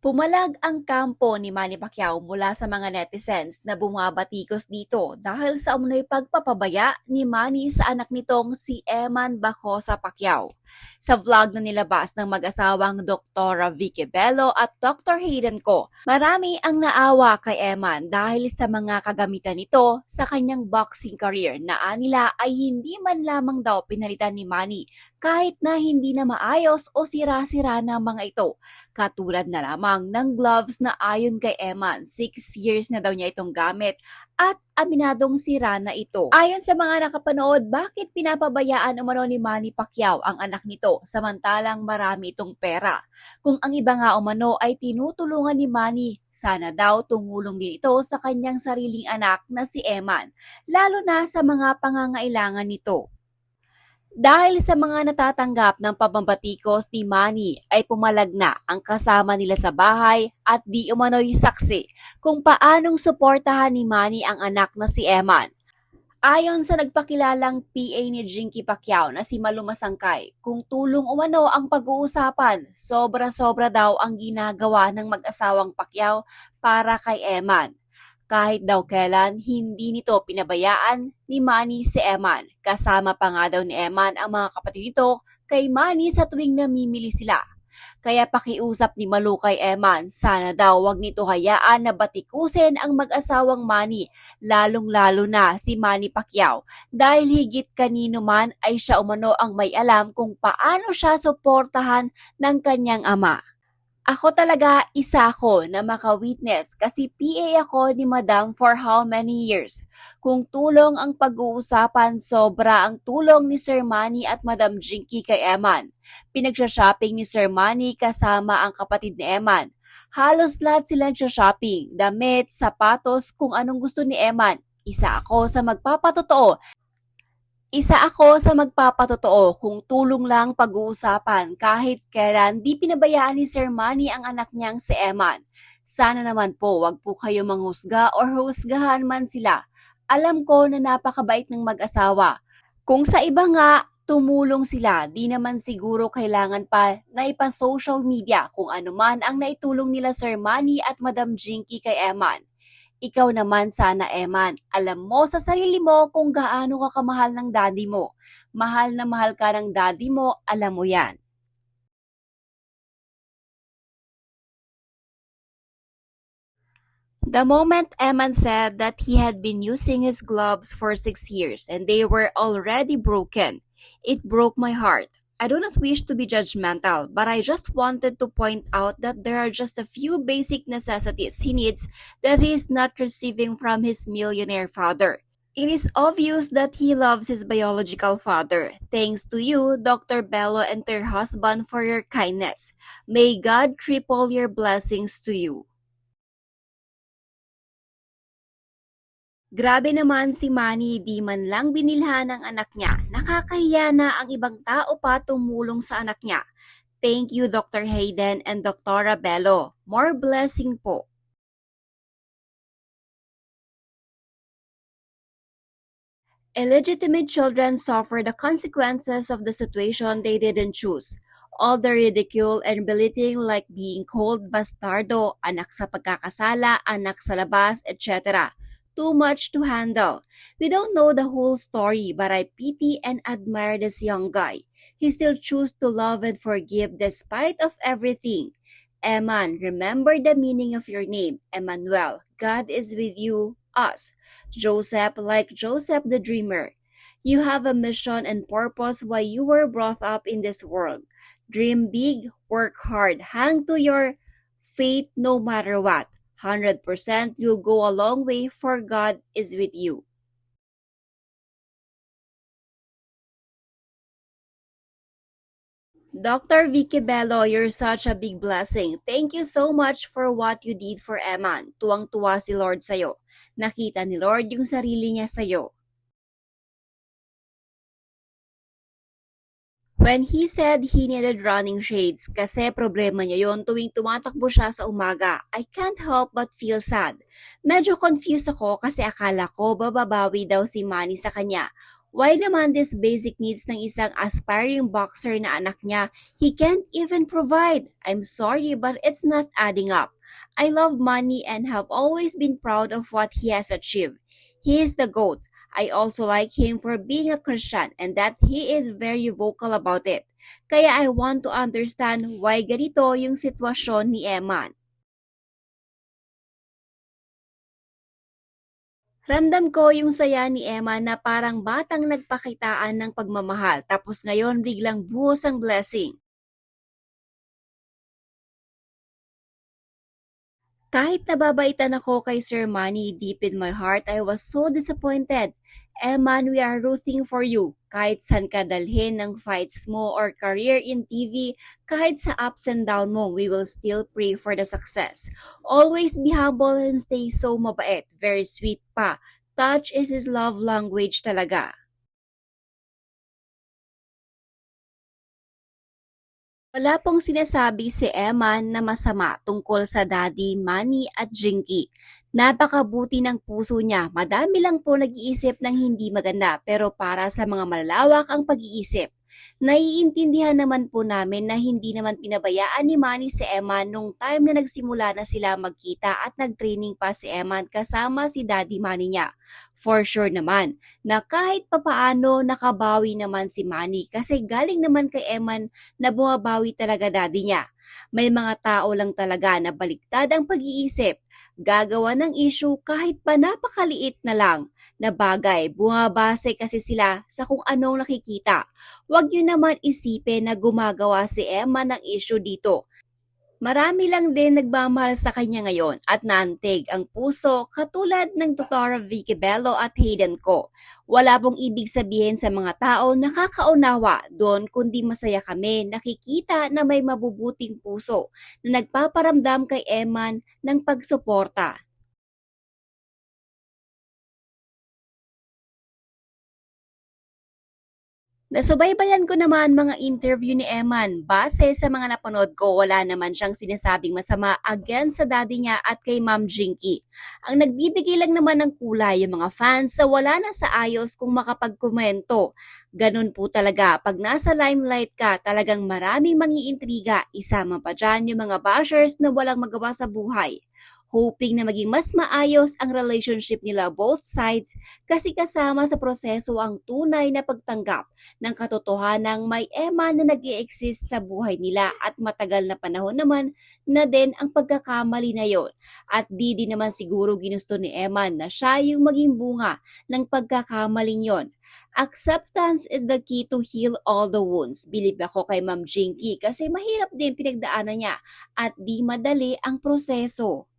Pumalag ang kampo ni Manny Pacquiao mula sa mga netizens na bumabatikos dito dahil sa umano'y pagpapabaya ni Manny sa anak nitong si Eman Bacosa Pacquiao. Sa vlog na nilabas ng mag-asawang Dr. Vicky Bello at Dr. Hayden Ko, marami ang naawa kay Eman dahil sa mga kagamitan nito sa kanyang boxing career na anila ay hindi man lamang daw pinalitan ni Manny kahit na hindi na maayos o sira-sira ng mga ito. Katulad na lamang ng gloves na ayon kay Eman, 6 years na daw niya itong gamit at aminadong sira na ito. Ayon sa mga nakapanood, bakit pinapabayaan umano ni Manny Pacquiao ang anak nito samantalang marami itong pera? Kung ang iba nga umano ay tinutulungan ni Manny, sana daw tumulong din ito sa kanyang sariling anak na si Eman, lalo na sa mga pangangailangan nito. Dahil sa mga natatanggap ng pambabatikos ni Manny ay pumalag na ang kasama nila sa bahay at di umano'y saksi kung paanong suportahan ni Manny ang anak na si Eman. Ayon sa nagpakilalang PA ni Jinky Pacquiao na si Malu Masangkay, kung tulong umano ang pag-uusapan, sobra-sobra daw ang ginagawa ng mag-asawang Pacquiao para kay Eman. Kahit daw kailan, hindi nito pinabayaan ni Manny si Eman. Kasama pa nga daw ni Eman ang mga kapatid nito kay Manny sa tuwing namimili sila. Kaya pakiusap ni Malu kay Eman, sana daw wag nito hayaan na batikusin ang mag-asawang Manny, lalong-lalo na si Manny Pacquiao, dahil higit kanino man ay siya umano ang may alam kung paano siya suportahan ng kanyang ama. Ako talaga, isa ako na maka-witness kasi PA ako ni Madam for how many years. Kung tulong ang pag-uusapan, sobra ang tulong ni Sir Manny at Madam Jinky kay Eman. Pinagsha-shopping ni Sir Manny kasama ang kapatid ni Eman. Halos lahat sila nagsha-shopping, damit, sapatos, kung anong gusto ni Eman. Isa ako sa magpapatotoo kung tulong lang pag-uusapan kahit kailan di pinabayaan ni Sir Manny ang anak niyang si Eman. Sana naman po wag po kayo manghusga or husgahan man sila. Alam ko na napakabait ng mag-asawa. Kung sa iba nga, tumulong sila, di naman siguro kailangan pa na ipa-social media kung ano man ang naitulong nila Sir Manny at Madam Jinky kay Eman. Ikaw naman sana, Eman, alam mo sa sarili mo kung gaano ka kamahal ng daddy mo. Mahal na mahal ka ng daddy mo, alam mo yan. The moment Eman said that he had been using his gloves for 6 years and they were already broken, it broke my heart. I do not wish to be judgmental, but I just wanted to point out that there are just a few basic necessities he needs that he is not receiving from his millionaire father. It is obvious that he loves his biological father. Thanks to you, Dr. Bello, and to your husband for your kindness. May God triple your blessings to you. Grabe naman si Manny, di man lang binilhan ng anak niya. Nakakahiya na ang ibang tao pa tumulong sa anak niya. Thank you, Dr. Hayden and Dr. Bello. More blessing po. Illegitimate children suffer the consequences of the situation they didn't choose. All the ridicule and belittling like being called bastardo, anak sa pagkakasala, anak sa labas, etc. Too much to handle. We don't know the whole story, but I pity and admire this young guy. He still chooses to love and forgive despite of everything. Eman, remember the meaning of your name, Emmanuel. God is with you, us. Joseph, like Joseph the dreamer. You have a mission and purpose why you were brought up in this world. Dream big, work hard, hang to your faith no matter what. 100% you'll go a long way for God is with you. Dr. Vicky Bello, you're such a big blessing. Thank you so much for what you did for Eman. Tuwang-tuwa si Lord sa'yo. Nakita ni Lord yung sarili niya sa'yo. When he said he needed running shades kasi problema niya yon tuwing tumatakbo siya sa umaga, I can't help but feel sad. Medyo confused ako kasi akala ko bababawi daw si Manny sa kanya. Why naman these basic needs ng isang aspiring boxer na anak niya, he can't even provide? I'm sorry but it's not adding up. I love money and have always been proud of what he has achieved. He is the GOAT. I also like him for being a Christian and that he is very vocal about it. Kaya I want to understand why ganito yung sitwasyon ni Eman. Ramdam ko yung saya ni Emma na parang batang nagpakitaan ng pagmamahal tapos ngayon biglang buhos ang blessing. Kahit nababaitan ako kay Sir Manny, deep in my heart, I was so disappointed. Eman, we are rooting for you. Kahit saan ka dalhin ng fights mo or career in TV, kahit sa ups and down mo, we will still pray for the success. Always be humble and stay so mabait. Very sweet pa. Touch is his love language talaga. Wala pong sinasabi si Eman na masama tungkol sa Daddy, Manny at Jinky. Napakabuti ng puso niya. Madami lang po nag-iisip ng hindi maganda pero para sa mga malalawak ang pag-iisip. Naiintindihan naman po namin na hindi naman pinabayaan ni Manny si Eman nung time na nagsimula na sila magkita at nag-training pa si Eman kasama si Daddy Manny niya. For sure naman na kahit papaano nakabawi naman si Manny kasi galing naman kay Eman na bumabawi talaga daddy niya. May mga tao lang talaga na baliktad ang pag-iisip, gagawa ng issue kahit pa napakaliit na lang na bagay, bumabase kasi sila sa kung anong nakikita. Huwag niyo naman isipin na gumagawa si Emma ng issue dito. Marami lang din nagmamahal sa kanya ngayon at naantig ang puso katulad ng Dr. Vicky Bello at Hayden Ko. Wala pong ibig sabihin sa mga tao nakakaunawa doon kundi masaya kami nakikita na may mabubuting puso na nagpaparamdam kay Eman ng pagsuporta. Nasubaybayan ko naman mga interview ni Eman. Base sa mga napanood ko, wala naman siyang sinasabing masama against sa daddy niya at kay Ma'am Jinky. Ang nagbibigay lang naman ng kulay yung mga fans sa wala na sa ayos kung makapagkomento. Ganun po talaga, pag nasa limelight ka, talagang maraming mangiintriga. Isama pa dyan yung mga bashers na walang magawa sa buhay. Hoping na maging mas maayos ang relationship nila both sides kasi kasama sa proseso ang tunay na pagtanggap ng katotohanang may ema na nag exist sa buhay nila at matagal na panahon naman na din ang pagkakamali na yon. At di din naman siguro ginusto ni Eman na siya yung maging bunga ng pagkakamaling yon. Acceptance is the key to heal all the wounds. Believe ako kay Ma'am Jinky kasi mahirap din pinagdaanan niya at di madali ang proseso.